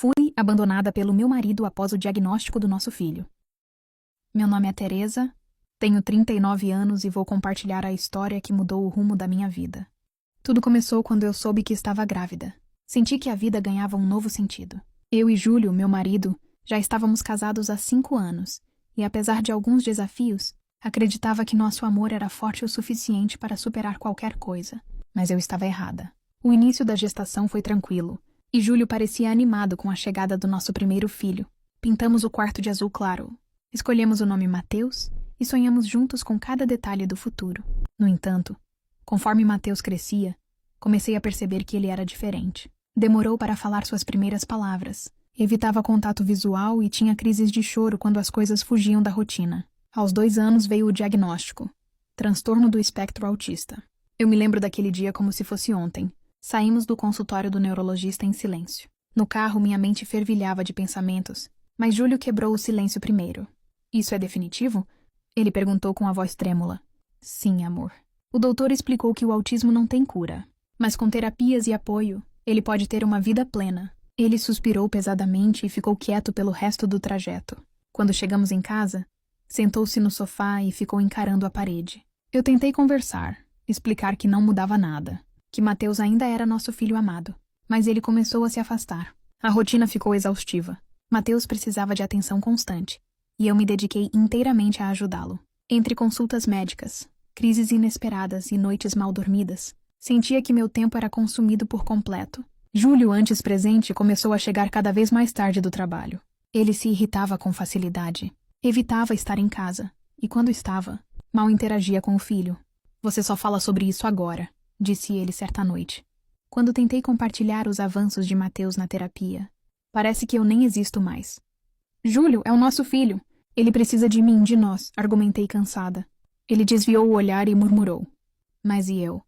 Fui abandonada pelo meu marido após o diagnóstico do nosso filho. Meu nome é Teresa, tenho 39 anos e vou compartilhar a história que mudou o rumo da minha vida. Tudo começou quando eu soube que estava grávida. Senti que a vida ganhava um novo sentido. Eu e Júlio, meu marido, já estávamos casados há 5 anos, e apesar de alguns desafios, acreditava que nosso amor era forte o suficiente para superar qualquer coisa. Mas eu estava errada. O início da gestação foi tranquilo, e Júlio parecia animado com a chegada do nosso primeiro filho. Pintamos o quarto de azul claro, escolhemos o nome Mateus e sonhamos juntos com cada detalhe do futuro. No entanto, conforme Mateus crescia, comecei a perceber que ele era diferente. Demorou para falar suas primeiras palavras, evitava contato visual e tinha crises de choro quando as coisas fugiam da rotina. Aos 2 anos veio o diagnóstico: transtorno do espectro autista. Eu me lembro daquele dia como se fosse ontem. Saímos do consultório do neurologista em silêncio. No carro, minha mente fervilhava de pensamentos, mas Júlio quebrou o silêncio primeiro. Isso é definitivo? Ele perguntou com a voz trêmula. Sim, amor. O doutor explicou que o autismo não tem cura, mas com terapias e apoio, ele pode ter uma vida plena. Ele suspirou pesadamente e ficou quieto pelo resto do trajeto. Quando chegamos em casa, sentou-se no sofá e ficou encarando a parede. Eu tentei conversar, explicar que não mudava nada, que Mateus ainda era nosso filho amado, mas ele começou a se afastar. A rotina ficou exaustiva. Mateus precisava de atenção constante, e eu me dediquei inteiramente a ajudá-lo. Entre consultas médicas, crises inesperadas e noites mal dormidas, sentia que meu tempo era consumido por completo. Júlio, antes presente, começou a chegar cada vez mais tarde do trabalho. Ele se irritava com facilidade, evitava estar em casa, e quando estava, mal interagia com o filho. Você só fala sobre isso agora, disse ele certa noite. Quando tentei compartilhar os avanços de Mateus na terapia, parece que eu nem existo mais. Júlio é o nosso filho. Ele precisa de mim, de nós, argumentei cansada. Ele desviou o olhar e murmurou. Mas e eu?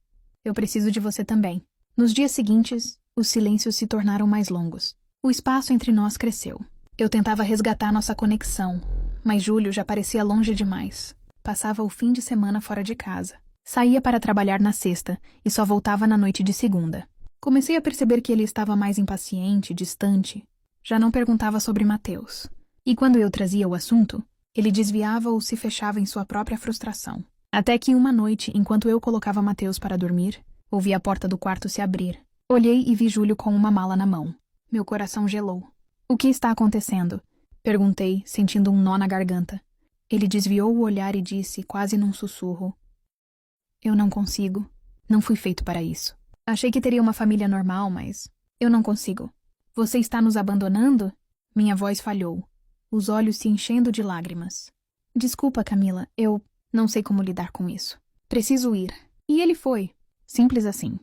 Eu preciso de você também. Nos dias seguintes, os silêncios se tornaram mais longos. O espaço entre nós cresceu. Eu tentava resgatar nossa conexão, mas Júlio já parecia longe demais. Passava o fim de semana fora de casa. Saía para trabalhar na sexta e só voltava na noite de segunda. Comecei a perceber que ele estava mais impaciente, distante. Já não perguntava sobre Mateus. E quando eu trazia o assunto, ele desviava ou se fechava em sua própria frustração. Até que uma noite, enquanto eu colocava Mateus para dormir, ouvi a porta do quarto se abrir. Olhei e vi Júlio com uma mala na mão. Meu coração gelou. O que está acontecendo? Perguntei, sentindo um nó na garganta. Ele desviou o olhar e disse, quase num sussurro: eu não consigo. Não fui feito para isso. Achei que teria uma família normal, mas eu não consigo. Você está nos abandonando? Minha voz falhou, os olhos se enchendo de lágrimas. Desculpa, Camila, eu não sei como lidar com isso. Preciso ir. E ele foi. Simples assim.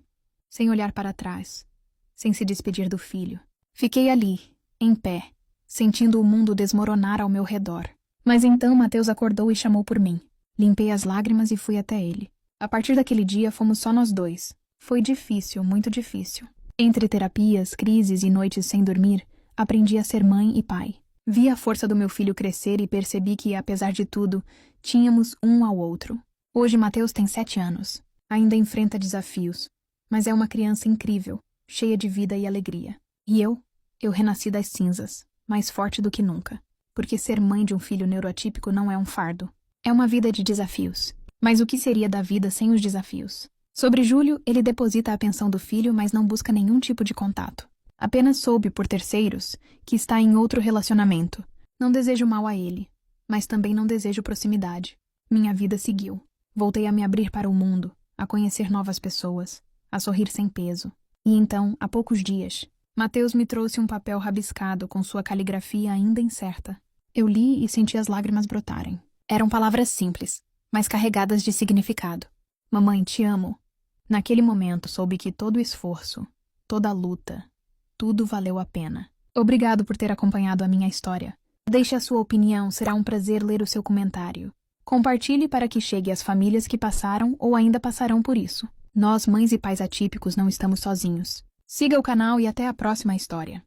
Sem olhar para trás. Sem se despedir do filho. Fiquei ali, em pé, sentindo o mundo desmoronar ao meu redor. Mas então Mateus acordou e chamou por mim. Limpei as lágrimas e fui até ele. A partir daquele dia, fomos só nós dois. Foi difícil, muito difícil. Entre terapias, crises e noites sem dormir, aprendi a ser mãe e pai. Vi a força do meu filho crescer e percebi que, apesar de tudo, tínhamos um ao outro. Hoje, Mateus tem 7 anos. Ainda enfrenta desafios, mas é uma criança incrível, cheia de vida e alegria. E eu renasci das cinzas, mais forte do que nunca. Porque ser mãe de um filho neuroatípico não é um fardo. É uma vida de desafios. Mas o que seria da vida sem os desafios? Sobre Júlio, ele deposita a pensão do filho, mas não busca nenhum tipo de contato. Apenas soube, por terceiros, que está em outro relacionamento. Não desejo mal a ele, mas também não desejo proximidade. Minha vida seguiu. Voltei a me abrir para o mundo, a conhecer novas pessoas, a sorrir sem peso. E então, há poucos dias, Mateus me trouxe um papel rabiscado com sua caligrafia ainda incerta. Eu li e senti as lágrimas brotarem. Eram palavras simples, mas carregadas de significado. Mamãe, te amo. Naquele momento soube que todo o esforço, toda a luta, tudo valeu a pena. Obrigado por ter acompanhado a minha história. Deixe a sua opinião, será um prazer ler o seu comentário. Compartilhe para que chegue às famílias que passaram ou ainda passarão por isso. Nós, mães e pais atípicos, não estamos sozinhos. Siga o canal e até a próxima história.